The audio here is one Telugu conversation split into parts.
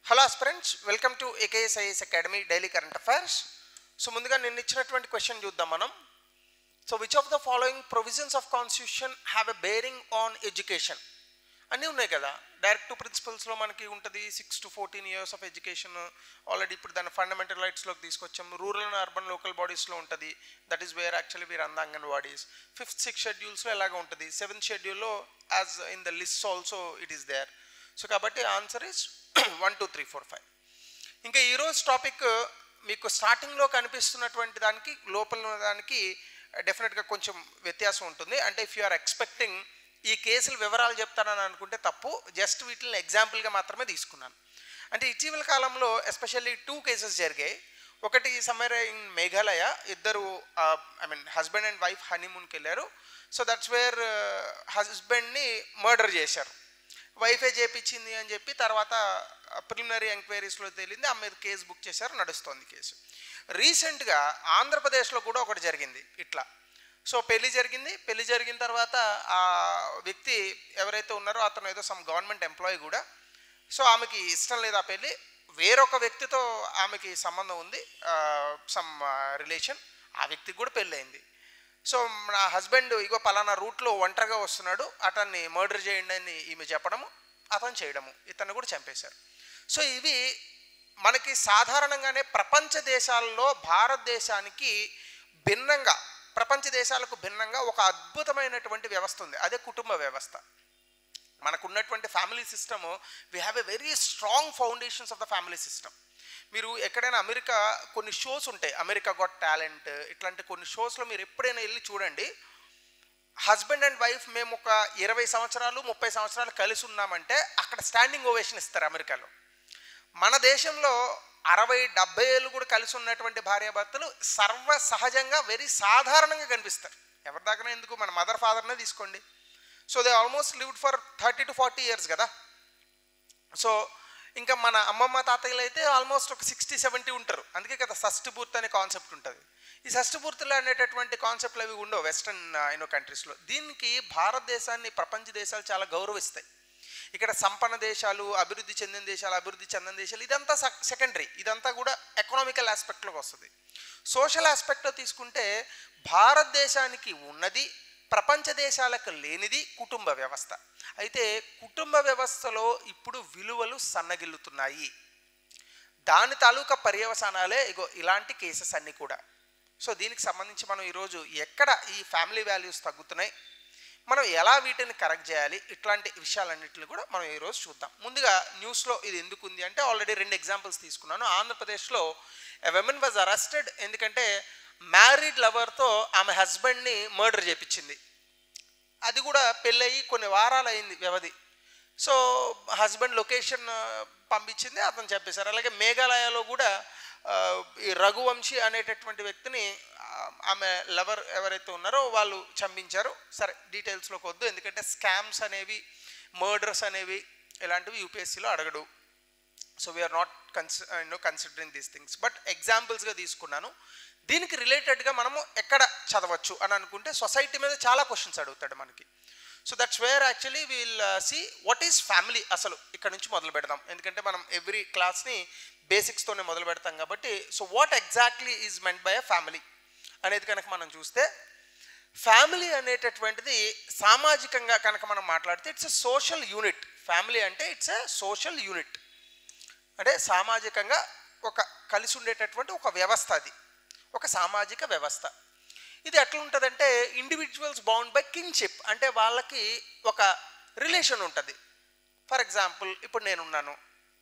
Hello friends, welcome to AKSIS academy daily current affairs. So ముందుగా నేను ఇచ్చినటువంటి క్వశ్చన్ చూద్దాం మనం. So which of the following provisions of constitution have a bearing on education అన్నీ ఉన్నాయి కదా. డైరెక్ట్ టు ప్రిన్సిపల్స్లో మనకి ఉంటుంది 6 to 14 years of education. Already ఇప్పుడు దాన్ని ఫండమెంటల్ రైట్స్లోకి తీసుకొచ్చాము. రూరల్ అండ్ అర్బన్ లోకల్ బాడీస్లో ఉంటుంది. That is where actually we're under anganwadis. 5th, 6th షెడ్యూల్స్లో ఎలాగ ఉంటుంది. 7th షెడ్యూల్లో as in the list also it is there. So కాబట్టి ఆన్సర్ ఈస్ 1, 2, 3, 4, 5. ఇంకా ఈరోజు టాపిక్ మీకు స్టార్టింగ్లో కనిపిస్తున్నటువంటి దానికి లోపల ఉన్న దానికి డెఫినెట్గా కొంచెం వ్యత్యాసం ఉంటుంది. అంటే ఇఫ్ యు ఆర్ ఎక్స్పెక్టింగ్ ఈ కేసుల వివరాలు చెప్తానని అనుకుంటే తప్పు. జస్ట్ వీటిని ఎగ్జాంపుల్గా మాత్రమే తీసుకున్నాను. అంటే ఇటీవల కాలంలో ఎస్పెషల్లీ 2 కేసెస్ జరిగాయి. ఒకటి సమ్మర్ ఇన్ మేఘాలయ, ఇద్దరు హస్బెండ్ అండ్ వైఫ్ హనీమూన్కి వెళ్ళారు. సో దట్స్ వేర్ హస్బెండ్ని మర్డర్ చేశారు. వైఫే చేపించింది అని చెప్పి తర్వాత ప్రిలిమినరీ ఎంక్వైరీస్లో తేలింది. ఆ మీద కేసు బుక్ చేశారు, నడుస్తోంది కేసు. రీసెంట్గా ఆంధ్రప్రదేశ్లో కూడా ఒకటి జరిగింది ఇట్లా. సో పెళ్లి జరిగిన తర్వాత ఆ వ్యక్తి ఎవరైతే ఉన్నారో అతను ఏదో సమ్ గవర్నమెంట్ ఎంప్లాయీ కూడా. సో ఆమెకి ఇష్టం లేదు ఆ పెళ్ళి. వేరొక వ్యక్తితో ఆమెకి సంబంధం ఉంది, సమ్ రిలేషన్. ఆ వ్యక్తికి కూడా పెళ్ళి అయింది. సో నా హస్బెండ్ ఇగో పలానా రూట్లో ఒంటరిగా వస్తున్నాడు, అతన్ని మర్డర్ చేయండి అని ఈమె చెప్పడము, అతను చేయడము, ఇతన్ని కూడా చంపేశారు. సో ఇవి మనకి సాధారణంగానే ప్రపంచ దేశాల్లో భారతదేశానికి భిన్నంగా, ప్రపంచ దేశాలకు భిన్నంగా ఒక అద్భుతమైనటువంటి వ్యవస్థ ఉంది. అదే కుటుంబ వ్యవస్థ. మనకున్నటువంటి family system, we have a very strong foundations of the family system. మీరు ఎక్కడైనా అమెరికా కొన్ని షోస్ ఉంటాయి, అమెరికా గాట్ టాలెంట్, ఇట్లాంటి కొన్ని షోస్లో మీరు ఎప్పుడైనా వెళ్ళి చూడండి. హస్బెండ్ అండ్ వైఫ్ మేము ఒక 20 సంవత్సరాలు 30 సంవత్సరాలు కలిసి ఉన్నామంటే అక్కడ స్టాండింగ్ ఓవేషన్ ఇస్తారు అమెరికాలో. మన దేశంలో 60-70 ఏళ్ళు కూడా కలిసి ఉన్నటువంటి భార్యాభర్తలు సర్వసహజంగా వెరీ సాధారణంగా కనిపిస్తారు. ఎవరి దాకా ఎందుకు, మన మదర్ ఫాదర్నే తీసుకోండి. So they almost lived for 30 to 40 years కదా. సో ఇంకా మన అమ్మమ్మ తాతయ్యలు అయితే ఆల్మోస్ట్ ఒక 60-70 ఉంటారు. అందుకే కదా షష్ఠపూర్తి అనే కాన్సెప్ట్ ఉంటుంది. ఈ షష్ఠపూర్తులు అనేటటువంటి కాన్సెప్ట్లు అవి ఉండవు వెస్టర్న్ కంట్రీస్లో. దీనికి భారతదేశాన్ని ప్రపంచ దేశాలు చాలా గౌరవిస్తాయి. ఇక్కడ సంపన్న దేశాలు, అభివృద్ధి చెందిన దేశాలు ఇదంతా సెకండరీ. ఇదంతా కూడా ఎకనామికల్ ఆస్పెక్ట్లోకి వస్తుంది. సోషల్ ఆస్పెక్ట్లో తీసుకుంటే భారతదేశానికి ఉన్నది, ప్రపంచ దేశాలకు లేనిది కుటుంబ వ్యవస్థ. అయితే కుటుంబ వ్యవస్థలో ఇప్పుడు విలువలు సన్నగిల్లుతున్నాయి. దాని తాలూకా పర్యవసానాలే ఇగో ఇలాంటి కేసెస్ అన్నీ కూడా. సో దీనికి సంబంధించి మనం ఈరోజు ఎక్కడ ఈ ఫ్యామిలీ వాల్యూస్ తగ్గుతున్నాయి, మనం ఎలా వీటిని కరెక్ట్ చేయాలి, ఇట్లాంటి విషయాలన్నింటినీ కూడా మనం ఈరోజు చూద్దాం. ముందుగా న్యూస్లో ఇది ఎందుకు ఉంది అంటే ఆల్రెడీ 2 ఎగ్జాంపుల్స్ తీసుకున్నాను. ఆంధ్రప్రదేశ్లో ఎ విమెన్ వాజ్ అరెస్టెడ్. ఎందుకంటే మ్యారీడ్ లవర్తో ఆమె హస్బెండ్ని మర్డర్ చేయించింది. అది కూడా పెళ్ళయి కొన్ని వారాలు అయింది వ్యవధి. సో హస్బెండ్ లొకేషన్ పంపించింది, అతను చెప్పేశారు. అలాగే మేఘాలయలో కూడా ఈ రఘువంశీ అనేటటువంటి వ్యక్తిని ఆమె లవర్ ఎవరైతే ఉన్నారో వాళ్ళు చంపించారు. సరే డీటెయిల్స్లోకి వద్దు, ఎందుకంటే స్కామ్స్ అనేవి, మర్డర్స్ అనేవి ఇలాంటివి యూపీఎస్సీలో అడగడు. So we're not considering these things. But ఎగ్జాంపుల్స్గా తీసుకున్నాను. దీనికి రిలేటెడ్గా మనము ఎక్కడ చదవచ్చు అని అనుకుంటే సొసైటీ మీద చాలా క్వశ్చన్స్ అడుగుతాడు మనకి. So that's where actually will see what is family. అసలు ఇక్కడ నుంచి మొదలు పెడదాం, ఎందుకంటే మనం ఎవ్రీ క్లాస్ని బేసిక్స్తోనే మొదలు పెడతాం కాబట్టి. So what exactly is meant by a family అనేది కనుక మనం చూస్తే, ఫ్యామిలీ అనేటటువంటిది సామాజికంగా కనుక మనం మాట్లాడితే it's a social unit. Family అంటే ఇట్స్ ఎ సోషల్ యూనిట్, అంటే సామాజికంగా ఒక కలిసి ఉండేటటువంటి ఒక వ్యవస్థ. అది ఒక సామాజిక వ్యవస్థ. ఇది ఎట్లా ఉంటుందంటే ఇండివిజువల్స్ బౌండ్ బై కిన్షిప్, అంటే వాళ్ళకి ఒక రిలేషన్ ఉంటుంది. ఫర్ ఎగ్జాంపుల్ ఇప్పుడు నేనున్నాను,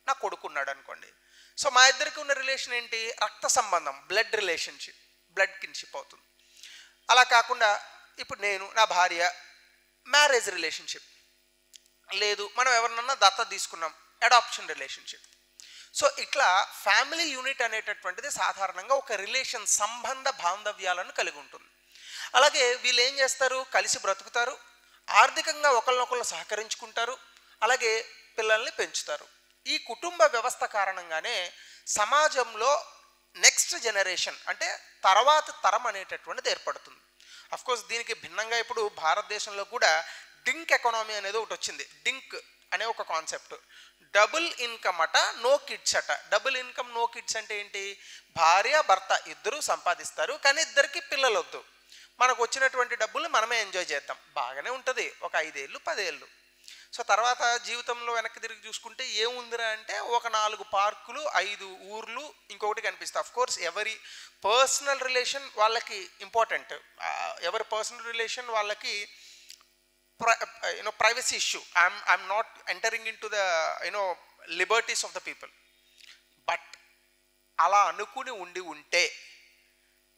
నా కొడుకున్నాడు అనుకోండి. సో మా ఇద్దరికి ఉన్న రిలేషన్ ఏంటి, రక్త సంబంధం, బ్లడ్ రిలేషన్షిప్, బ్లడ్ కిన్షిప్ అవుతుంది. అలా కాకుండా ఇప్పుడు నేను, నా భార్య, మ్యారేజ్ రిలేషన్షిప్ లేదు, మనం ఎవరినన్నా దత్తత తీసుకున్నాం, అడాప్షన్ రిలేషన్షిప్. సో ఇట్లా ఫ్యామిలీ యూనిట్ అనేటటువంటిది సాధారణంగా ఒక రిలేషన్, సంబంధ బాంధవ్యాలను కలిగి ఉంటుంది. అలాగే వీళ్ళు ఏం చేస్తారు, కలిసి బ్రతుకుతారు, ఆర్థికంగా ఒకరినొకరు సహకరించుకుంటారు, అలాగే పిల్లల్ని పెంచుతారు. ఈ కుటుంబ వ్యవస్థ కారణంగానే సమాజంలో నెక్స్ట్ జనరేషన్ అంటే తర్వాత తరం అనేటటువంటిది ఏర్పడుతుంది. అఫ్కోర్స్ దీనికి భిన్నంగా ఇప్పుడు భారతదేశంలో కూడా డింక్ ఎకానమీ అనేది ఒకటి వచ్చింది. డింక్ అనే ఒక కాన్సెప్ట్. డబుల్ ఇన్కమ్ అట, నో కిడ్స్ అట. డబుల్ ఇన్కమ్ నో కిడ్స్ అంటే ఏంటి? భార్య భర్త ఇద్దరు సంపాదిస్తారు, కానీ ఇద్దరికి పిల్లలు వద్దు, మనకు వచ్చినటువంటి డబ్బులు మనమే ఎంజాయ్ చేద్దాం, బాగానే ఉంటుంది ఒక 5 ఏళ్ళు 10 ఏళ్ళు. సో తర్వాత జీవితంలో వెనక్కి తిరిగి చూసుకుంటే ఏముందిరా అంటే ఒక 4 పార్కులు, 5 ఊర్లు, ఇంకొకటి కనిపిస్తాయి. ఆఫ్ కోర్స్ ఎవరి పర్సనల్ రిలేషన్ వాళ్ళకి ఇంపార్టెంట్, ఎవరి పర్సనల్ రిలేషన్ వాళ్ళకి privacy issue. I'm not entering into the liberties of the people. But అలా అనుకుని ఉంటే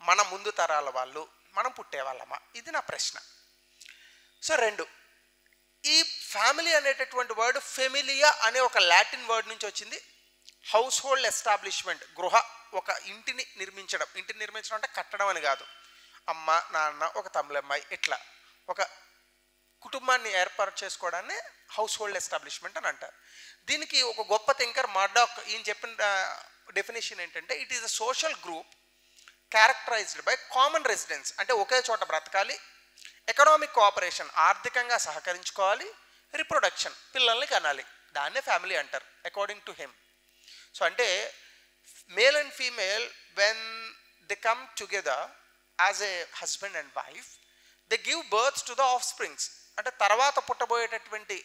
మన ముందు తరాల వాళ్ళు మనం పుట్టేవాళ్ళమా? ఇది నా ప్రశ్న. సో 2, ఈ ఫ్యామిలీ అనేటటువంటి వర్డ్ ఫెమిలియా అనే ఒక లాటిన్ వర్డ్ నుంచి వచ్చింది. హౌస్ హోల్డ్ ఎస్టాబ్లిష్మెంట్, గృహ, ఒక ఇంటిని నిర్మించడం. ఇంటిని నిర్మించడం అంటే కట్టడం అని కాదు. అమ్మ నాన్న ఒక తమ్ములమ్మాయి ఇట్లా ఒక కుటుంబాన్ని ఏర్పాటు చేసుకోవడాన్ని హౌస్ హోల్డ్ ఎస్టాబ్లిష్మెంట్ అని అంటారు. దీనికి ఒక గొప్ప థింకర్ మర్డాక్ ఈయన చెప్పిన డెఫినేషన్ ఏంటంటే, it is a social group characterised by common residence, అంటే ఒకే చోట బ్రతకాలి, ఎకనామిక్ కోఆపరేషన్, ఆర్థికంగా సహకరించుకోవాలి, రిప్రొడక్షన్, పిల్లల్ని కనాలి, దాన్నే ఫ్యామిలీ అంటారు అకార్డింగ్ టు హిమ్. సో అంటే male and female when they come together as a husband and wife, they give birth to the of springs, అంటే తర్వాత పుట్టబోయేటటువంటి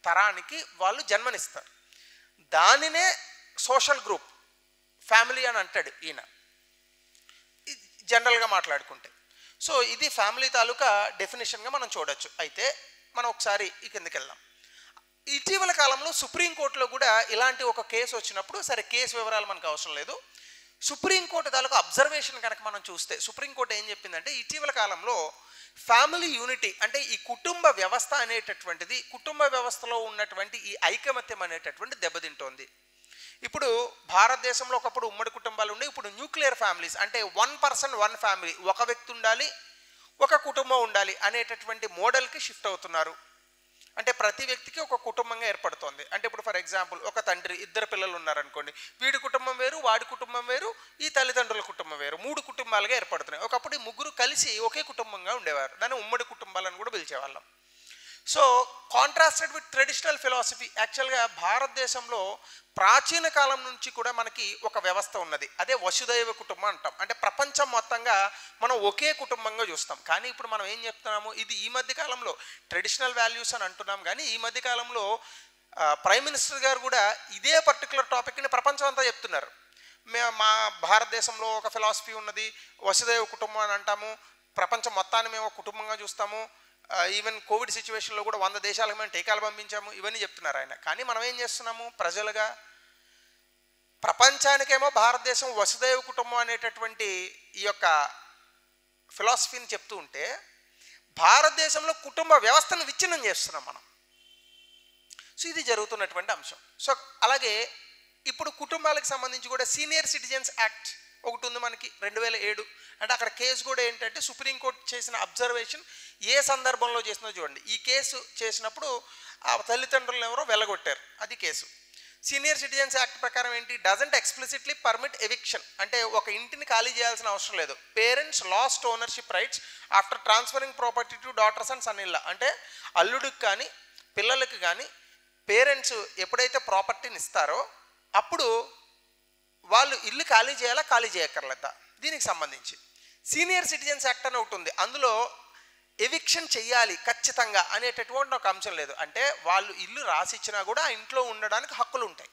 తరానికి వాళ్ళు జన్మనిస్తారు. దానినే సోషల్ గ్రూప్ ఫ్యామిలీ అని అంటాడు ఈయన జనరల్గా మాట్లాడుకుంటే. సో ఇది ఫ్యామిలీ తాలూకా డెఫినేషన్గా మనం చూడొచ్చు. అయితే మనం ఒకసారి ఈ కిందకి వెళ్దాం. ఇటీవల కాలంలో సుప్రీంకోర్టులో కూడా ఇలాంటి ఒక కేసు వచ్చినప్పుడు, సరే కేసు వివరాలు మనకు అవసరం లేదు, సుప్రీంకోర్టు తాలూకా అబ్జర్వేషన్ కనుక మనం చూస్తే సుప్రీంకోర్టు ఏం చెప్పిందంటే, ఇటీవల కాలంలో ఫ్యామిలీ యూనిటీ అంటే ఈ కుటుంబ వ్యవస్థ అనేటటువంటిది, కుటుంబ వ్యవస్థలో ఉన్నటువంటి ఈ ఐకమత్యం అనేటటువంటి దెబ్బతింటోంది. ఇప్పుడు భారతదేశంలో ఒకప్పుడు ఉమ్మడి కుటుంబాలు ఉండే, ఇప్పుడు న్యూక్లియర్ ఫ్యామిలీస్ అంటే 1 పర్సన్ 1 ఫ్యామిలీ, ఒక వ్యక్తి ఉండాలి ఒక కుటుంబం ఉండాలి అనేటటువంటి మోడల్కి షిఫ్ట్ అవుతున్నారు. అంటే ప్రతి వ్యక్తికి ఒక కుటుంబంగా ఏర్పడుతోంది. అంటే ఇప్పుడు ఫర్ ఎగ్జాంపుల్ ఒక తండ్రి 2 పిల్లలు ఉన్నారనుకోండి, వీడి కుటుంబం వేరు వాడి కుటుంబం వేరు ఈ తల్లిదండ్రుల కుటుంబం వేరు, 3 కుటుంబాలుగా ఏర్పడుతున్నాయి. ఒకప్పుడు ఈ ముగ్గురు కలిసి ఒకే కుటుంబంగా ఉండేవారు, దాన్ని ఉమ్మడి కుటుంబాలను కూడా పిలిచేవాళ్ళం. So contrasted with traditional philosophy, యాక్చువల్గా భారతదేశంలో ప్రాచీన కాలం నుంచి కూడా మనకి ఒక వ్యవస్థ ఉన్నది, అదే వసుదైవ కుటుంబం అంటాం. అంటే ప్రపంచం మొత్తంగా మనం ఒకే కుటుంబంగా చూస్తాం. కానీ ఇప్పుడు మనం ఏం చెప్తున్నాము, ఇది ఈ మధ్య కాలంలో ట్రెడిషనల్ వాల్యూస్ అని అంటున్నాం, కానీ ఈ మధ్య కాలంలో ప్రైమ్ మినిస్టర్ గారు కూడా ఇదే పర్టికులర్ టాపిక్ని ప్రపంచం అంతా చెప్తున్నారు. మా భారతదేశంలో ఒక ఫిలాసఫీ ఉన్నది, వసుదైవ కుటుంబం అని అంటాము, ప్రపంచం మొత్తాన్ని మేము ఒక కుటుంబంగా చూస్తాము, ఈవెన్ కోవిడ్ సిచ్యువేషన్లో కూడా 100 దేశాలకు మేము టీకాలు పంపించాము, ఇవన్నీ చెప్తున్నారు ఆయన. కానీ మనం ఏం చేస్తున్నాము, ప్రజలుగా ప్రపంచానికేమో భారతదేశం వసుదైవ కుటుంబం అనేటటువంటి ఈ యొక్క ఫిలాసఫీని చెప్తూ ఉంటే, భారతదేశంలో కుటుంబ వ్యవస్థను విచ్ఛిన్నం చేస్తున్నాం మనం. సో ఇది జరుగుతున్నటువంటి అంశం. సో అలాగే ఇప్పుడు కుటుంబాలకు సంబంధించి కూడా సీనియర్ సిటిజన్స్ యాక్ట్ ఒకటి ఉంది మనకి 2007. అంటే అక్కడ కేసు కూడా ఏంటంటే, సుప్రీంకోర్టు చేసిన అబ్జర్వేషన్ ఏ సందర్భంలో చేసిందో చూడండి. ఈ కేసు చేసినప్పుడు ఆ తల్లిదండ్రులను ఎవరో వెళ్ళగొట్టారు, అది కేసు. సీనియర్ సిటిజన్స్ యాక్ట్ ప్రకారం ఏంటి, డజంట్ ఎక్స్ప్లిసిట్లీ పర్మిట్ ఎవిక్షన్, అంటే ఒక ఇంటిని ఖాళీ చేయాల్సిన అవసరం లేదు. Parents lost ownership rights after transferring property to daughters and son in law, అంటే అల్లుడికి కానీ పిల్లలకి కానీ పేరెంట్స్ ఎప్పుడైతే ప్రాపర్టీని ఇస్తారో అప్పుడు వాళ్ళు ఇల్లు ఖాళీ చేయాలా ఖాళీ చేయక్కర్లేదా, దీనికి సంబంధించి సీనియర్ సిటిజన్స్ యాక్ట్ అని ఒకటి ఉంది. అందులో ఎవిక్షన్ చెయ్యాలి ఖచ్చితంగా అనేటటువంటి ఒక అంశం లేదు. అంటే వాళ్ళు ఇల్లు రాసిచ్చినా కూడా ఆ ఇంట్లో ఉండడానికి హక్కులు ఉంటాయి.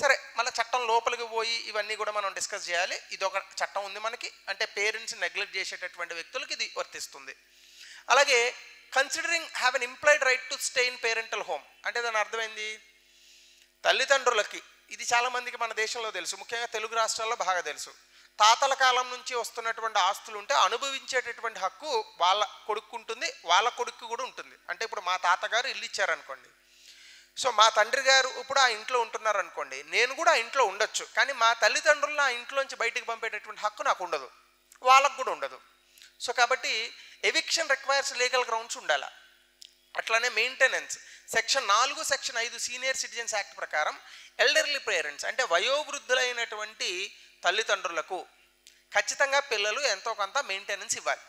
సరే, మళ్ళీ చట్టం లోపలికి పోయి ఇవన్నీ కూడా మనం డిస్కస్ చేయాలి. ఇది ఒక చట్టం ఉంది మనకి, అంటే పేరెంట్స్ నెగ్లెక్ట్ చేసేటటువంటి వ్యక్తులకి ఇది వర్తిస్తుంది. అలాగే considering have an implied right to stay in parental home, అంటే దాని అర్థమైంది, తల్లిదండ్రులకి, ఇది చాలామందికి మన దేశంలో తెలుసు, ముఖ్యంగా తెలుగు రాష్ట్రాల్లో బాగా తెలుసు, తాతల కాలం నుంచి వస్తున్నటువంటి ఆస్తులు ఉంటే అనుభవించేటటువంటి హక్కు వాళ్ళ కొడుకు ఉంటుంది, వాళ్ళ కొడుకు కూడా ఉంటుంది. అంటే ఇప్పుడు మా తాతగారు ఇల్లు ఇచ్చారనుకోండి, సో మా తండ్రి గారు ఇప్పుడు ఆ ఇంట్లో ఉంటున్నారు అనుకోండి, నేను కూడా ఆ ఇంట్లో ఉండొచ్చు, కానీ మా తల్లిదండ్రులను ఆ ఇంట్లోంచి బయటికి పంపేటటువంటి హక్కు నాకు ఉండదు, వాళ్ళకు కూడా ఉండదు. సో కాబట్టి ఎవిక్షన్ రిక్వైర్స్ లీగల్ గ్రౌండ్స్ ఉండాలి. అట్లానే maintenance, section 4, section 5 senior citizens act ప్రకారం ఎల్డర్లీ పేరెంట్స్ అంటే వయోవృద్ధులైనటువంటి తల్లిదండ్రులకు ఖచ్చితంగా పిల్లలు ఎంతో కొంత మెయింటెనెన్స్ ఇవ్వాలి.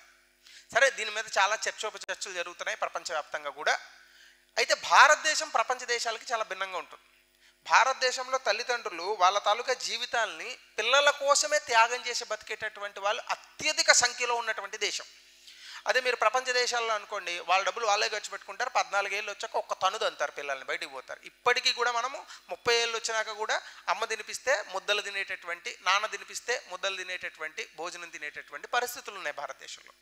సరే, దీని మీద చాలా చర్చోపచర్చలు జరుగుతున్నాయి ప్రపంచవ్యాప్తంగా కూడా. అయితే భారతదేశం ప్రపంచ దేశాలకి చాలా భిన్నంగా ఉంటుంది. భారతదేశంలో తల్లిదండ్రులు వాళ్ళ తాలూకా జీవితాల్ని పిల్లల కోసమే త్యాగం చేసి బతికేటటువంటి వాళ్ళు అత్యధిక సంఖ్యలో ఉన్నటువంటి దేశం. అదే మీరు ప్రపంచ దేశాల్లో అనుకోండి, వాళ్ళ డబ్బులు వాళ్ళే ఖర్చు పెట్టుకుంటారు. 14 ఏళ్ళు వచ్చాక ఒక్క తనుదు అంటారు, పిల్లల్ని బయటికి పోతారు. ఇప్పటికీ కూడా మనము 30 ఏళ్ళు వచ్చినాక కూడా అమ్మ తినిపిస్తే ముద్దలు తినేటటువంటి, నాన్న తినిపిస్తే ముద్దలు తినేటటువంటి, భోజనం తినేటటువంటి పరిస్థితులు ఉన్నాయి భారతదేశంలో.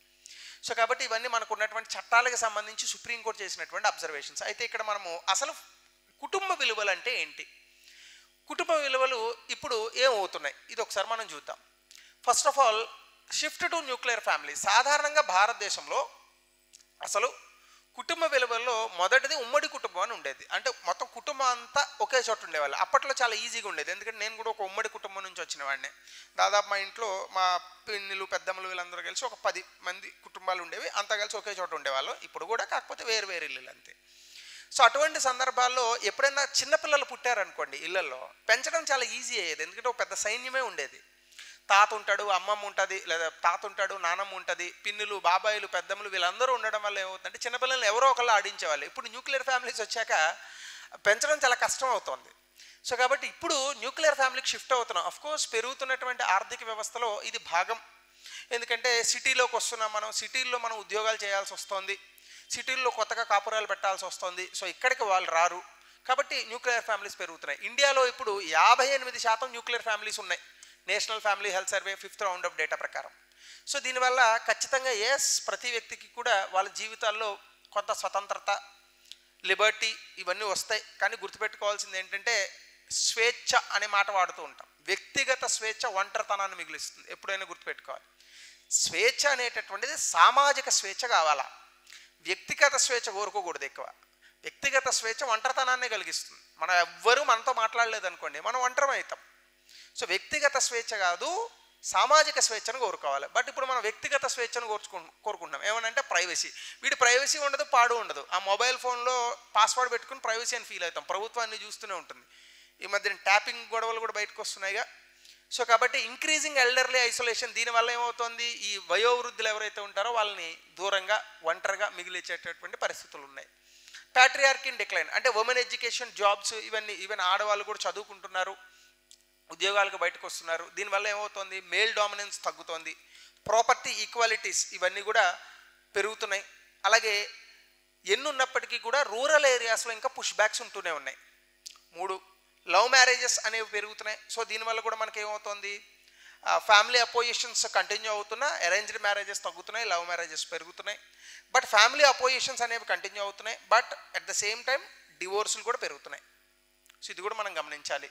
సో కాబట్టి ఇవన్నీ మనకు ఉన్నటువంటి చట్టాలకు సంబంధించి సుప్రీంకోర్టు చేసినటువంటి అబ్జర్వేషన్స్. అయితే ఇక్కడ మనము అసలు కుటుంబ విలువలు అంటే ఏంటి, కుటుంబ విలువలు ఇప్పుడు ఏమవుతున్నాయి, ఇది ఒకసారి మనం చూద్దాం. First of all, shift to nuclear family. సాధారణంగా భారతదేశంలో అసలు కుటుంబ విలువల్లో మొదటిది ఉమ్మడి కుటుంబం అని ఉండేది. అంటే మొత్తం కుటుంబం అంతా ఒకే చోట ఉండేవాళ్ళు. అప్పట్లో చాలా ఈజీగా ఉండేది, ఎందుకంటే నేను కూడా ఒక ఉమ్మడి కుటుంబం నుంచి వచ్చిన వాడిని. దాదాపు మా ఇంట్లో మా పిన్నులు పెద్దమ్మలు వీళ్ళందరూ కలిసి ఒక 10 మంది కుటుంబాలు ఉండేవి, అంతా కలిసి ఒకే చోట ఉండేవాళ్ళు. ఇప్పుడు కూడా కాకపోతే వేరు వేరు ఇల్లులు అంతే. సో అటువంటి సందర్భాల్లో ఎప్పుడైనా చిన్నపిల్లలు పుట్టారనుకోండి, ఇళ్లలో పెంచడం చాలా ఈజీ అయ్యేది, ఎందుకంటే ఒక పెద్ద సైన్యమే ఉండేది. తాత ఉంటాడు, అమ్మమ్మ ఉంటుంది, లేదా తాత ఉంటాడు, నానమ్మ ఉంటుంది, పిన్నులు బాబాయిలు పెద్దమ్మలు వీళ్ళందరూ ఉండడం వల్ల ఏమవుతుందంటే చిన్నపిల్లల్ని ఎవరో ఒకళ్ళు ఆడించేవాళ్ళు. ఇప్పుడు న్యూక్లియర్ ఫ్యామిలీస్ వచ్చాక పెంచడం చాలా కష్టం అవుతుంది. సో కాబట్టి ఇప్పుడు న్యూక్లియర్ ఫ్యామిలీకి షిఫ్ట్ అవుతున్నాం. అఫ్కోర్స్ పెరుగుతున్నటువంటి ఆర్థిక వ్యవస్థలో ఇది భాగం, ఎందుకంటే సిటీలోకి వస్తున్నాం మనం, సిటీల్లో మనం ఉద్యోగాలు చేయాల్సి వస్తుంది, సిటీల్లో కొత్తగా కాపురాలు పెట్టాల్సి వస్తుంది. సో ఇక్కడికి వాళ్ళు రారు, కాబట్టి న్యూక్లియర్ ఫ్యామిలీస్ పెరుగుతున్నాయి. ఇండియాలో ఇప్పుడు 58% న్యూక్లియర్ ఫ్యామిలీస్ ఉన్నాయి, national family health survey 5th round of data ప్రకారం. సో దీనివల్ల ఖచ్చితంగా ప్రతి వ్యక్తికి కూడా వాళ్ళ జీవితాల్లో కొంత స్వతంత్రత, లిబర్టీ ఇవన్నీ వస్తాయి. కానీ గుర్తుపెట్టుకోవాల్సింది ఏంటంటే స్వేచ్ఛ అనే మాట వాడుతూ ఉంటాం. వ్యక్తిగత స్వేచ్ఛ ఒంటరితనాన్ని మిగిలిస్తుంది, ఎప్పుడైనా గుర్తుపెట్టుకోవాలి. స్వేచ్ఛ అనేటటువంటిది సామాజిక స్వేచ్ఛ కావాలా, వ్యక్తిగత స్వేచ్ఛ కోరుకోకూడదు ఎక్కువ. వ్యక్తిగత స్వేచ్ఛ ఒంటరితనాన్ని కలిగిస్తుంది. మనం ఎవ్వరూ మనతో మాట్లాడలేదు అనుకోండి, మనం ఒంటరి అవుతాం. సో వ్యక్తిగత స్వేచ్ఛ కాదు, సామాజిక స్వేచ్ఛను కోరుకోవాలి. బట్ ఇప్పుడు మనం వ్యక్తిగత స్వేచ్ఛను కోరుకుంటున్నాం. ఏమనంటే ప్రైవసీ. వీడి ప్రైవసీ ఉండదు, పాడు ఉండదు. ఆ మొబైల్ ఫోన్లో పాస్వర్డ్ పెట్టుకుని ప్రైవసీ అని ఫీల్ అవుతాం. ప్రభుత్వాన్ని చూస్తూనే ఉంటుంది. ఈ మధ్యన ట్యాపింగ్ గొడవలు కూడా బయటకు వస్తున్నాయిగా. సో కాబట్టి ఇంక్రీజింగ్ ఎల్డర్లీ ఐసోలేషన్, దీనివల్ల ఏమవుతుంది, ఈ వయోవృద్ధులు ఎవరైతే ఉంటారో వాళ్ళని దూరంగా ఒంటరిగా మిగిలిచేటటువంటి పరిస్థితులు ఉన్నాయి. ప్యాట్రియార్కీ ఇన్ డిక్లైన్, అంటే ఉమెన్ ఎడ్యుకేషన్, జాబ్స్, ఈవెన్ ఆడవాళ్ళు కూడా చదువుకుంటున్నారు, ఉద్యోగాలకు బయటకు వస్తున్నారు. దీనివల్ల ఏమవుతుంది, మేల్ డామినెన్స్ తగ్గుతోంది, ప్రాపర్టీ ఈక్వాలిటీస్ ఇవన్నీ కూడా పెరుగుతున్నాయి. అలాగే ఎన్నున్నప్పటికీ కూడా రూరల్ ఏరియాస్లో ఇంకా పుష్ బ్యాక్స్ ఉంటూనే ఉన్నాయి. 3, లవ్ మ్యారేజెస్ అనేవి పెరుగుతున్నాయి. సో దీనివల్ల కూడా మనకి ఏమవుతుంది, ఫ్యామిలీ అపోజిషన్స్ కంటిన్యూ అవుతున్నా, అరేంజ్డ్ మ్యారేజెస్ తగ్గుతున్నాయి, లవ్ మ్యారేజెస్ పెరుగుతున్నాయి. బట్ ఫ్యామిలీ అపోజిషన్స్ అనేవి కంటిన్యూ అవుతున్నాయి, but at the same time డివోర్సులు కూడా పెరుగుతున్నాయి. సో ఇది కూడా మనం గమనించాలి.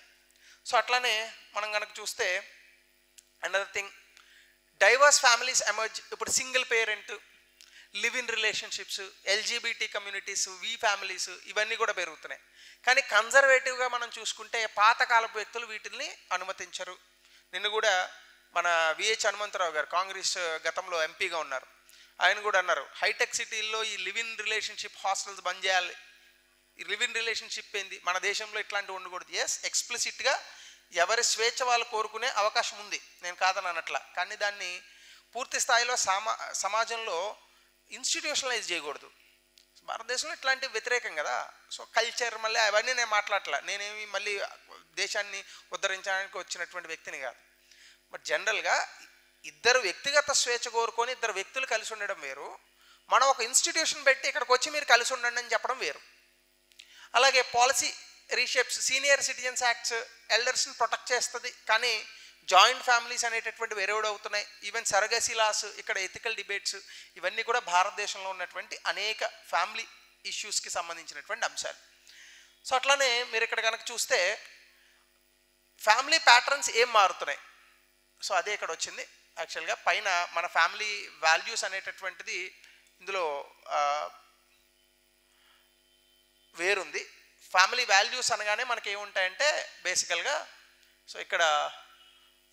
సో అట్లానే మనం కనుక చూస్తే another thing, diverse families emerge. ఇప్పుడు single parent, live in relationships, LGBT communities, families ఇవన్నీ కూడా పెరుగుతున్నాయి. కానీ కన్జర్వేటివ్గా మనం చూసుకుంటే పాతకాలపు వ్యక్తులు వీటిని అనుమతించరు. నిన్ను కూడా మన విహెచ్ హనుమంతరావు గారు, కాంగ్రెస్ గతంలో ఎంపీగా ఉన్నారు, ఆయన కూడా అన్నారు హైటెక్ సిటీల్లో ఈ లివ్ ఇన్ రిలేషన్షిప్ హాస్టల్స్ బంద్ చేయాలి. ఈ లివ్ ఇన్ రిలేషన్షిప్ ఏంది, మన దేశంలో ఇట్లాంటివి ఉండకూడదు. ఎక్స్ప్లిసిట్గా ఎవరి స్వేచ్ఛ వాళ్ళు కోరుకునే అవకాశం ఉంది, నేను కాదని అనట్లా. కానీ దాన్ని పూర్తి స్థాయిలో సమాజంలో ఇన్స్టిట్యూషనలైజ్ చేయకూడదు. భారతదేశంలో ఇట్లాంటివి వ్యతిరేకం కదా. సో కల్చర్ మళ్ళీ అవన్నీ నేను మాట్లాడట్లా, నేనేమి మళ్ళీ దేశాన్ని ఉద్ధరించడానికి వచ్చినటువంటి వ్యక్తిని కాదు. బట్ జనరల్గా ఇద్దరు వ్యక్తిగత స్వేచ్ఛ కోరుకొని ఇద్దరు వ్యక్తులు కలిసి ఉండడం వేరు, మనం ఒక ఇన్స్టిట్యూషన్ పెట్టి ఇక్కడికి వచ్చి మీరు కలిసి ఉండండి అని చెప్పడం వేరు. అలాగే policy reshapes, senior citizens acts ఎల్డర్స్ని ప్రొటెక్ట్ చేస్తుంది, కానీ జాయింట్ ఫ్యామిలీస్ అనేటటువంటి వెరౌడ్ అవుతున్నాయి. ఈవెన్ సరగసీ లాస్, ఇక్కడ ఎథికల్ డిబేట్స్, ఇవన్నీ కూడా భారతదేశంలో ఉన్నటువంటి అనేక ఫ్యామిలీ ఇష్యూస్కి సంబంధించినటువంటి అంశాలు. సో అట్లానే మీరు ఇక్కడ కనుక చూస్తే ఫ్యామిలీ ప్యాటర్న్స్ ఏం మారుతున్నాయి, సో అదే ఇక్కడ వచ్చింది. యాక్చువల్గా పైన మన ఫ్యామిలీ వాల్యూస్ అనేటటువంటిది ఇందులో వేరుంది. ఫ్యామిలీ వాల్యూస్ అనగానే మనకి ఏముంటాయంటే బేసికల్గా, సో ఇక్కడ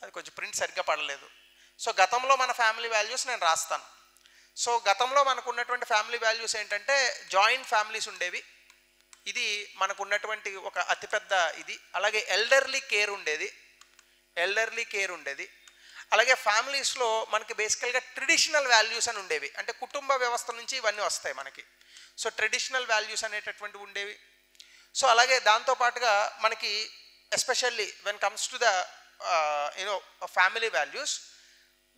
అది కొంచెం ప్రింట్ సరిగ్గా పడలేదు. సో గతంలో మన ఫ్యామిలీ వాల్యూస్ నేను రాస్తాను. సో గతంలో మనకు ఉన్నటువంటి ఫ్యామిలీ వాల్యూస్ ఏంటంటే జాయింట్ ఫ్యామిలీస్ ఉండేవి, ఇది మనకు ఉన్నటువంటి ఒక అతిపెద్ద ఇది. అలాగే ఎల్డర్లీ కేర్ ఉండేది. అలాగే ఫ్యామిలీస్లో మనకి బేసికల్గా ట్రెడిషనల్ వాల్యూస్ అని ఉండేవి, అంటే కుటుంబ వ్యవస్థ నుంచి ఇవన్నీ వస్తాయి మనకి. సో ట్రెడిషనల్ వాల్యూస్ అనేటటువంటివి ఉండేవి. సో అలాగే దాంతోపాటుగా మనకి especially when comes to the family values,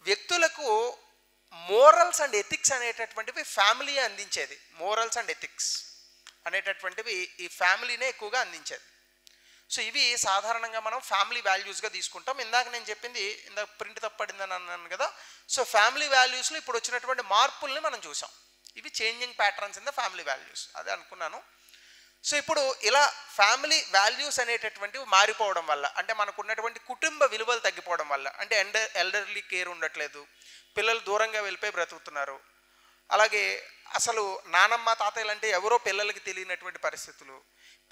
వ్యక్తులకు మోరల్స్ అండ్ ఎథిక్స్ అనేటటువంటివి ఫ్యామిలీ అందించేది. మోరల్స్ అండ్ ఎథిక్స్ అనేటటువంటివి ఈ ఫ్యామిలీనే ఎక్కువగా అందించేది. సో ఇవి సాధారణంగా మనం ఫ్యామిలీ వాల్యూస్గా తీసుకుంటాం. ఇందాక నేను చెప్పింది, ఇందాక ప్రింట్ తప్పడిందని అన్నాను కదా. సో ఫ్యామిలీ వాల్యూస్లో ఇప్పుడు వచ్చినటువంటి మార్పుల్ని మనం చూసాం. ఇవి changing patterns in the family values, అదే అనుకున్నాను. సో ఇప్పుడు ఇలా ఫ్యామిలీ వాల్యూస్ అనేటటువంటివి మారిపోవడం వల్ల, అంటే మనకు ఉన్నటువంటి కుటుంబ విలువలు తగ్గిపోవడం వల్ల, అంటే ఎల్డర్లీ కేర్ ఉండట్లేదు, పిల్లలు దూరంగా వెళ్ళిపోయి బ్రతుకుతున్నారు, అలాగే అసలు నానమ్మ తాతయ్యలు అంటే ఎవరో పిల్లలకి తెలియనటువంటి పరిస్థితులు,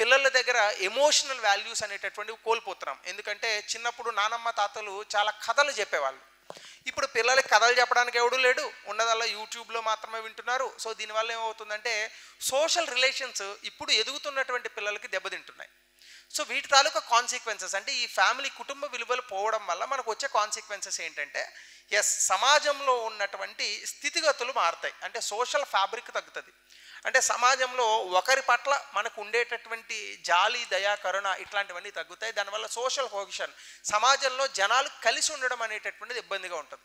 పిల్లల దగ్గర ఎమోషనల్ వాల్యూస్ అనేటటువంటివి కోల్పోతున్నాం. ఎందుకంటే చిన్నప్పుడు నానమ్మ తాతలు చాలా కథలు చెప్పేవాళ్ళు. ఇప్పుడు పిల్లలకి కథలు చెప్పడానికి ఎవడూ లేడు, ఉన్నదల్లా యూట్యూబ్లో మాత్రమే వింటున్నారు. సో దీనివల్ల ఏమవుతుందంటే సోషల్ రిలేషన్స్ ఇప్పుడు ఎదుగుతున్నటువంటి పిల్లలకి దెబ్బతింటున్నాయి. సో వీటి తాలూకా కాన్సిక్వెన్సెస్, అంటే ఈ ఫ్యామిలీ కుటుంబ విలువలు పోవడం వల్ల మనకు వచ్చే కాన్సిక్వెన్సెస్ ఏంటంటే, సమాజంలో ఉన్నటువంటి స్థితిగతులు మారుతాయి. అంటే సోషల్ ఫ్యాబ్రిక్ తగ్గుతుంది. అంటే సమాజంలో ఒకరి పట్ల మనకు ఉండేటటువంటి జాలి, దయా, కరుణ ఇట్లాంటివన్నీ తగ్గుతాయి. దానివల్ల సోషల్ కోహెషన్, సమాజంలో జనాలు కలిసి ఉండడం అనేటటువంటిది ఇబ్బందిగా ఉంటుంది.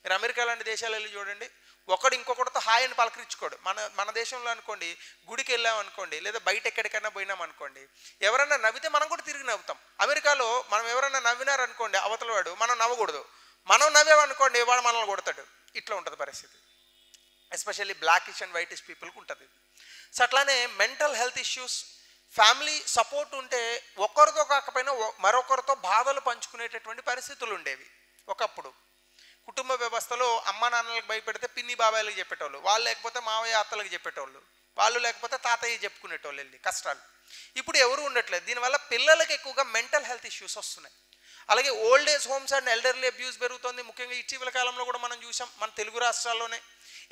మీరు అమెరికా లాంటి దేశాలు వెళ్ళి చూడండి, ఒకడు ఇంకొకటితో హాయ్ అని పలకరించుకోడు. మన దేశంలో అనుకోండి, గుడికి వెళ్ళాం అనుకోండి, లేదా బయట ఎక్కడికైనా పోయినాం అనుకోండి, ఎవరన్నా నవ్వితే మనం కూడా తిరిగి నవ్వుతాం. అమెరికాలో మనం ఎవరన్నా నవ్వినారనుకోండి, అవతల వాడు మనం నవ్వకూడదు, మనం నవ్వామనుకోండి వాడు మనల్ని కొడతాడు. ఇట్లా ఉంటుంది పరిస్థితి. ఎస్పెషల్లీ బ్లాకిష్ అండ్ వైటిష్ పీపుల్కి ఉంటుంది. సో అట్లానే mental health issues, family support ఉంటే ఒక్కరితో కాకపోయినా మరొకరితో బాధలు పంచుకునేటటువంటి పరిస్థితులు ఉండేవి. ఒకప్పుడు కుటుంబ వ్యవస్థలో అమ్మ నాన్నలకు భయపెడితే పిన్ని బాబాయిలకు చెప్పేటోళ్ళు, వాళ్ళు లేకపోతే మావయ్య అత్తలకు చెప్పేటోళ్ళు, వాళ్ళు లేకపోతే తాతయ్య చెప్పుకునేటోళ్ళు వెళ్ళి కష్టాలు. ఇప్పుడు ఎవరు ఉండట్లేదు. దీనివల్ల పిల్లలకి ఎక్కువగా మెంటల్ హెల్త్ ఇష్యూస్ వస్తున్నాయి. అలాగే old age homes and elderly abuse పెరుగుతుంది. ముఖ్యంగా ఇటీవల కాలంలో కూడా మనం చూసాం, మన తెలుగు రాష్ట్రాల్లోనే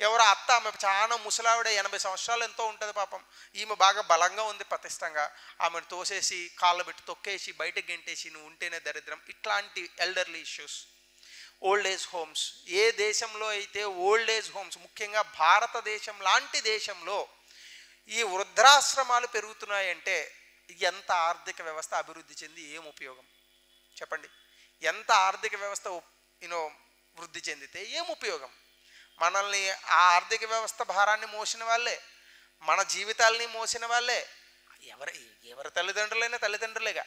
ఎవరో అత్త, ఆమె చాలా ముసలావిడ, 80 సంవత్సరాలు ఎంతో ఉంటుంది పాపం, ఈమె బాగా బలంగా ఉంది పతిష్టంగా, ఆమెను తోసేసి కాళ్ళ పెట్టి తొక్కేసి బయటకు గెంటేసి నువ్వు ఉంటేనే దరిద్రం, ఇట్లాంటి elderly issues. Old age homes, ఏ దేశంలో అయితే ఓల్డ్ ఏజ్ హోమ్స్, ముఖ్యంగా భారతదేశం లాంటి దేశంలో ఈ వృద్ధాశ్రమాలు పెరుగుతున్నాయంటే ఎంత ఆర్థిక వ్యవస్థ అభివృద్ధి చెంది ఏం ఉపయోగం చెప్పండి? ఎంత ఆర్థిక వ్యవస్థ వృద్ధి చెందితే ఏం ఉపయోగం? మనల్ని ఆ ఆర్థిక వ్యవస్థ భారాన్ని మోసిన వాళ్ళే, మన జీవితాలని మోసిన వాళ్ళే ఎవరి తల్లిదండ్రులైనా తల్లిదండ్రులేగా.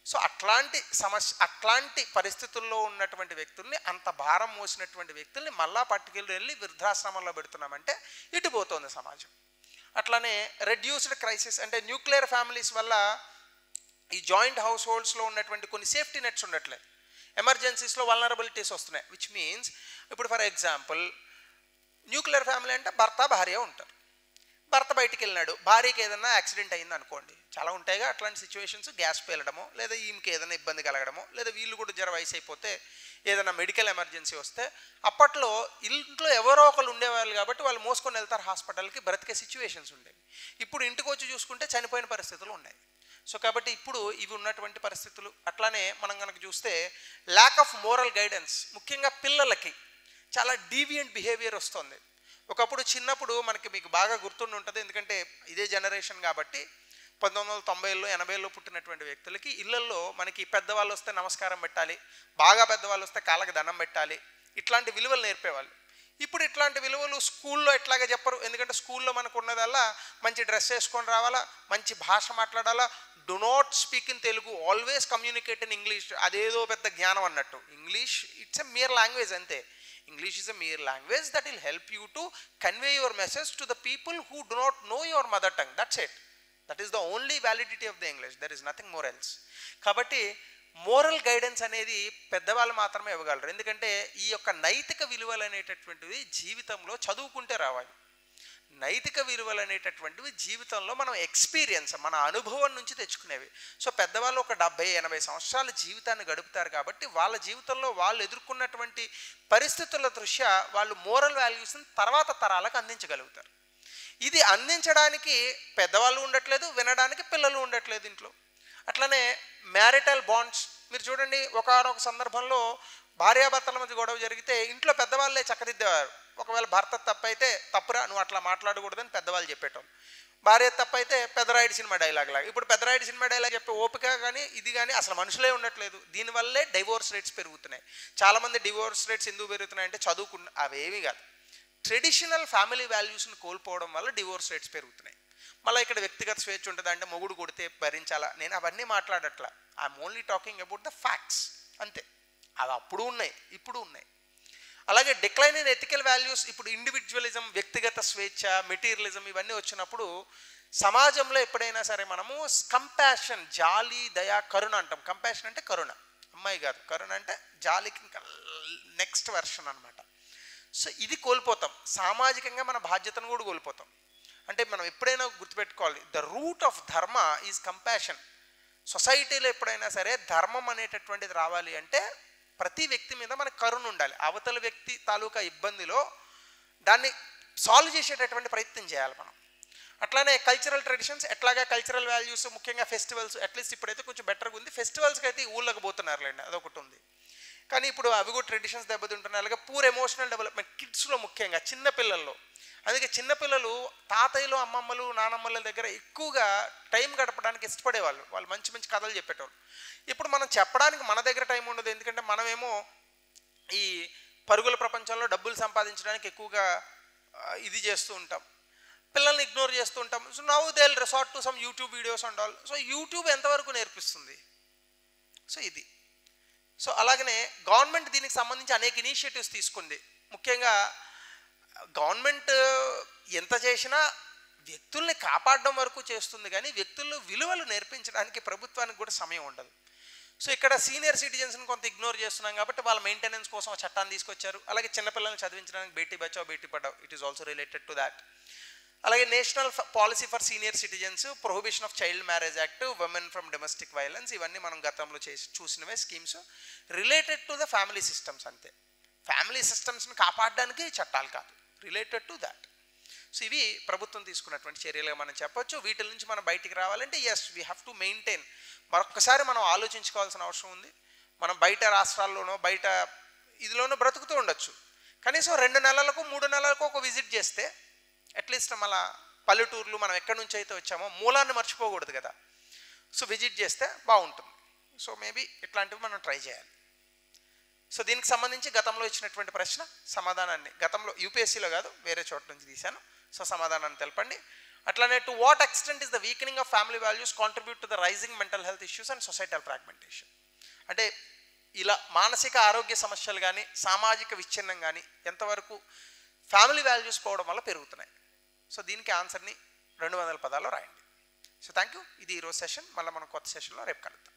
సో అట్లాంటి పరిస్థితుల్లో ఉన్నటువంటి వ్యక్తుల్ని, అంత భారం మోసినటువంటి వ్యక్తుల్ని మళ్ళా పట్టుకెళ్ళి వృద్ధాశ్రమంలో పెడుతున్నామంటే ఇటు పోతుంది సమాజం. అట్లానే రెడ్యూస్డ్ క్రైసిస్, అంటే న్యూక్లియర్ ఫ్యామిలీస్ వల్ల ఈ జాయింట్ హౌస్ హోల్డ్స్లో ఉన్నటువంటి కొన్ని సేఫ్టీ నెట్స్ ఉండట్లేదు. ఎమర్జెన్సీస్లో వల్నరబిలిటీస్ వస్తున్నాయి. విచ్ మీన్స్ ఇప్పుడు ఫర్ ఎగ్జాంపుల్ న్యూక్లియర్ ఫ్యామిలీ అంటే భర్త భార్య ఉంటారు. భర్త బయటికి వెళ్ళినాడు, భార్యకి ఏదైనా యాక్సిడెంట్ అయింది అనుకోండి, చాలా ఉంటాయిగా అట్లాంటి సిచ్యువేషన్స్, గ్యాస్ పేలడమో, లేదా ఈమెకి ఏదైనా ఇబ్బంది కలగడమో, లేదా వీళ్ళు కూడా జర వయసు అయిపోతే ఏదైనా మెడికల్ ఎమర్జెన్సీ వస్తే, అప్పట్లో ఇంట్లో ఎవరో ఒకరు ఉండేవాళ్ళు కాబట్టి వాళ్ళు మోసుకొని వెళ్తారు హాస్పిటల్కి, బ్రతికే సిచ్యువేషన్స్ ఉండేవి. ఇప్పుడు ఇంటికి వచ్చి చూసుకుంటే చనిపోయిన పరిస్థితులు ఉన్నాయి. సో కాబట్టి ఇప్పుడు ఇవి ఉన్నటువంటి పరిస్థితులు. అట్లానే మనం కనుక చూస్తే ల్యాక్ ఆఫ్ మోరల్ గైడెన్స్, ముఖ్యంగా పిల్లలకి చాలా డీవియంట్ బిహేవియర్ వస్తుంది. ఒకప్పుడు చిన్నప్పుడు మీకు బాగా గుర్తుండి ఉంటుంది, ఎందుకంటే ఇదే జనరేషన్ కాబట్టి, 1990లో 80లో పుట్టినటువంటి వ్యక్తులకి ఇళ్లల్లో మనకి పెద్దవాళ్ళు వస్తే నమస్కారం పెట్టాలి, బాగా పెద్దవాళ్ళు వస్తే కాళ్ళకి దండం పెట్టాలి, ఇట్లాంటి విలువలు నేర్పేవాళ్ళు. ఇప్పుడు ఇట్లాంటి విలువలు స్కూల్లో ఎట్లాగా చెప్పరు. ఎందుకంటే స్కూల్లో మనకు ఉన్నదల్లా మంచి డ్రెస్ వేసుకొని రావాలా, మంచి భాష మాట్లాడాలా, do not speak in Telugu, always communicate in English. అదేదో పెద్ద జ్ఞానం అన్నట్టు. English it's a mere language అంతే. English is a mere language that will help you to convey your message to the people who do not know your mother tongue. That's it. That is the only validity of the English. There is nothing more else. కాబట్టి మోరల్ గైడెన్స్ అనేది పెద్దవాళ్ళు మాత్రమే ఇవ్వగలరు. ఎందుకంటే ఈ యొక్క నైతిక విలువలు అనేటటువంటివి జీవితంలో చదువుకుంటే రావాలి. నైతిక విలువలు అనేటటువంటివి జీవితంలో మనం ఎక్స్పీరియన్స్, మన అనుభవం నుంచి తెచ్చుకునేవి. సో పెద్దవాళ్ళు ఒక 70-80 సంవత్సరాల జీవితాన్ని గడుపుతారు కాబట్టి వాళ్ళ జీవితంలో వాళ్ళు ఎదుర్కొన్నటువంటి పరిస్థితుల దృష్ట్యా వాళ్ళు మోరల్ వాల్యూస్ని తర్వాత తరాలకు అందించగలుగుతారు. ఇది అందించడానికి పెద్దవాళ్ళు ఉండట్లేదు, వినడానికి పిల్లలు ఉండట్లేదు ఇంట్లో. అట్లనే మ్యారిటల్ బాండ్స్, మీరు చూడండి, ఒకనొక సందర్భంలో భార్యాభర్తల మధ్య గొడవ జరిగితే ఇంట్లో పెద్దవాళ్ళే చక్కదిద్దేవారు. ఒకవేళ భర్త తప్పైతే తప్పురా, నువ్వు అట్లా మాట్లాడకూడదని పెద్దవాళ్ళు చెప్పేటోళ్ళు. భార్య తప్పైతే పెద్దరాయుడు సినిమా డైలాగ్ లాగా. ఇప్పుడు పెద్దరాయుడు సినిమా డైలాగ్ చెప్పే ఓపిక కానీ ఇది కానీ అసలు మనుషులే ఉండట్లేదు. దీనివల్లే డైవోర్స్ రేట్స్ పెరుగుతున్నాయి. చాలామంది డివోర్స్ రేట్స్ ఎందుకు పెరుగుతున్నాయంటే చదువుకున్న అవేమీ కాదు, ట్రెడిషనల్ ఫ్యామిలీ వాల్యూస్ని కోల్పోవడం వల్ల డివోర్స్ రేట్స్ పెరుగుతున్నాయి. మళ్ళీ ఇక్కడ వ్యక్తిగత స్వేచ్ఛ ఉంటుంది అంటే మొగుడు కొడితే భరించాలా, నేను అవన్నీ మాట్లాడట్లా. I'm only talking about the facts అంతే. అవి అప్పుడు ఉన్నాయి, ఇప్పుడు ఉన్నాయి. అలాగే డిక్లైన్ ఇన్ ఎథికల్ వాల్యూస్, ఇప్పుడు ఇండివిజువలిజం, వ్యక్తిగత స్వేచ్ఛ, మెటీరియలిజం ఇవన్నీ వచ్చినప్పుడు సమాజంలో ఎప్పుడైనా సరే మనము కంపాషన్, జాలి, దయ, కరుణ అంటాం. కంపాషన్ అంటే కరుణ, అమ్మాయి కాదు, కరుణ అంటే జాలికి ఇంకా నెక్స్ట్ వెర్షన్ అనమాట. సో ఇది కోల్పోతాం. సామాజికంగా మన బాధ్యతను కూడా కోల్పోతాం. అంటే మనం ఎప్పుడైనా గుర్తుపెట్టుకోవాలి, ద రూట్ ఆఫ్ ధర్మ ఈజ్ కంపాషన్. సొసైటీలో ఎప్పుడైనా సరే ధర్మం అనేటటువంటిది రావాలి అంటే ప్రతి వ్యక్తి మీద మనకు కరుణ ఉండాలి. అవతల వ్యక్తి తాలూకా ఇబ్బందిలో దాన్ని సాల్వ్ చేసేటటువంటి ప్రయత్నం చేయాలి మనం. అట్లానే కల్చరల్ ట్రెడిషన్స్, ఎట్లాగా కల్చరల్ వాల్యూస్, ముఖ్యంగా ఫెస్టివల్స్. అట్లీస్ట్ ఇప్పుడైతే కొంచెం బెటర్గా ఉంది. ఫెస్టివల్స్కి అయితే ఊళ్ళకి పోతున్నారులేండి, అదొకటి ఉంది. కానీ ఇప్పుడు అవి కూడా ట్రెడిషన్స్ దెబ్బతింటున్నాయి. అలాగే పూర్ ఎమోషనల్ డెవలప్మెంట్ కిడ్స్లో, ముఖ్యంగా చిన్నపిల్లల్లో. అందుకే చిన్నపిల్లలు తాతయ్యలు, అమ్మమ్మలు, నానమ్మల దగ్గర ఎక్కువగా టైం గడపడానికి ఇష్టపడేవాళ్ళు. వాళ్ళు మంచి మంచి కథలు చెప్పేటోళ్ళు. ఇప్పుడు మనం చెప్పడానికి మన దగ్గర టైం ఉండదు. ఎందుకంటే మనమేమో ఈ పరుగుల ప్రపంచంలో డబ్బులు సంపాదించడానికి ఎక్కువగా ఇది చేస్తూ ఉంటాం, పిల్లల్ని ఇగ్నోర్ చేస్తూ ఉంటాం. So now they will resort to some YouTube videos and all. So YouTube ఎంతవరకు నేర్పిస్తుంది? సో ఇది. సో అలాగనే గవర్నమెంట్ దీనికి సంబంధించి అనేక ఇనిషియేటివ్స్ తీసుకుంది. ముఖ్యంగా గవర్నమెంట్ ఎంత చేసినా వ్యక్తుల్ని కాపాడడం వరకు చేస్తుంది, కానీ వ్యక్తుల్లో విలువలు నేర్పించడానికి ప్రభుత్వానికి కూడా సమయం ఉండదు. సో ఇక్కడ సీనియర్ సిటిజన్స్ని కొంత ఇగ్నోర్ చేస్తున్నాం కాబట్టి వాళ్ళ మెయింటెనెన్స్ కోసం ఆ చట్టాన్ని తీసుకొచ్చారు. అలాగే చిన్నపిల్లల్ని చదివించడానికి Beti Bachao Beti Padhao, it is also related to that. అలాగే national policy for senior citizens, prohibition of child marriage act, women from domestic violence, ఇవన్నీ మనం గతంలో చూసినవే schemes related to the family systems అంతే. ఫ్యామిలీ సిస్టమ్స్ని కాపాడడానికి చట్టాలు కాదు, రిలేటెడ్ టు దాట్. సో ఇవి ప్రభుత్వం తీసుకున్నటువంటి చర్యలుగా మనం చెప్పొచ్చు. వీటి నుంచి మనం బయటికి రావాలంటే as we have to maintain. మరొక్కసారి మనం ఆలోచించుకోవాల్సిన అవసరం ఉంది. మనం బయట రాష్ట్రాల్లోనో బయట ఇదిలోనో బ్రతుకుతూ ఉండొచ్చు, కనీసం 2 నెలలకు 3 నెలలకు ఒక విజిట్ చేస్తే అట్లీస్ట్ మన పల్లెటూర్లు మనం ఎక్కడి నుంచి అయితే వచ్చామో మూలాన్ని మర్చిపోకూడదు కదా. సో విజిట్ చేస్తే బాగుంటుంది. సో మేబీ ఇట్లాంటివి మనం ట్రై చేయాలి. సో దీనికి సంబంధించి గతంలో ఇచ్చినటువంటి ప్రశ్న సమాధానాన్ని, గతంలో యూపీఎస్సీలో కాదు వేరే చోట నుంచి తీశాను. సో సమాధానాన్ని తెలపండి. అట్లానే to what extent is the weakening of family values contribute to the rising mental health issues and societal fragmentation. అంటే ఇలా మానసిక ఆరోగ్య సమస్యలు కానీ సామాజిక విచ్ఛిన్నం కానీ ఎంతవరకు ఫ్యామిలీ వాల్యూస్ పోవడం వల్ల పెరుగుతున్నాయి. సో దీనికి ఆన్సర్ని 200 పదాల్లో రాయండి. So thank you. ఇది ఈరోజు సెషన్. మళ్ళీ మనం కొత్త సెషన్లో రేపు కలుద్దాం.